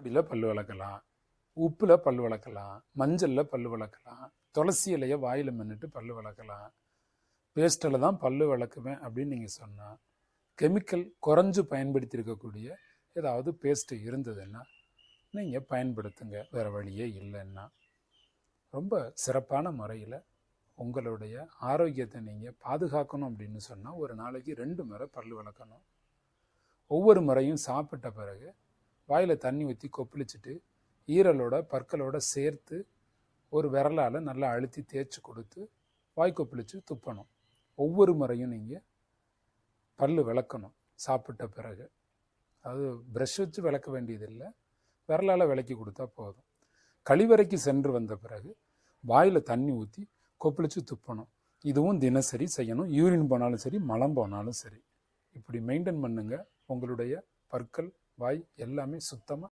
பொடியில் பல் விளக்கலாம், உப்பில் பல் விளக்கலாம், மஞ்சளில் பல் விளக்கலாம், துளசி இலையை வாயில் மென்னுட்டு பல் விளக்கலாம். பேஸ்ட்டில் தான் பல் விளக்குவேன் அப்படின்னு நீங்கள் சொன்னால், கெமிக்கல் குறைஞ்சு பயன்படுத்தியிருக்கக்கூடிய ஏதாவது பேஸ்ட்டு இருந்ததுன்னா நீங்கள் பயன்படுத்துங்க, வேறு வழியே இல்லைன்னா. ரொம்ப சிறப்பான முறையில் உங்களுடைய ஆரோக்கியத்தை நீங்கள் பாதுகாக்கணும் அப்படின்னு சொன்னால் ஒரு நாளைக்கு 2 முறை பல் விளக்கணும். ஒவ்வொரு முறையும் சாப்பிட்ட பிறகு வாயில் தண்ணி ஊற்றி கொப்பளிச்சுட்டு ஈரலோட பற்களோட சேர்த்து ஒரு விரலால் நல்லா அழுத்தி தேய்ச்சி கொடுத்து வாய் கொப்பளித்து துப்பணும். ஒவ்வொரு முறையும் நீங்கள் பல் விளக்கணும் சாப்பிட்ட பிறகு. அது ப்ரஷ் வச்சு விளக்க வேண்டியதில்லை, விரலால் விளக்கி கொடுத்தா போதும். கழிவறைக்கு சென்று வந்த பிறகு வாயில் தண்ணி ஊற்றி கொப்பளித்து துப்பணும். இதுவும் தினசரி செய்யணும். யூரின் போனாலும் சரி, மலம் போனாலும் சரி. இப்படி மெயின்டைன் பண்ணுங்க. உங்களுடைய பற்கள், வாய் எல்லாமே சுத்தமாக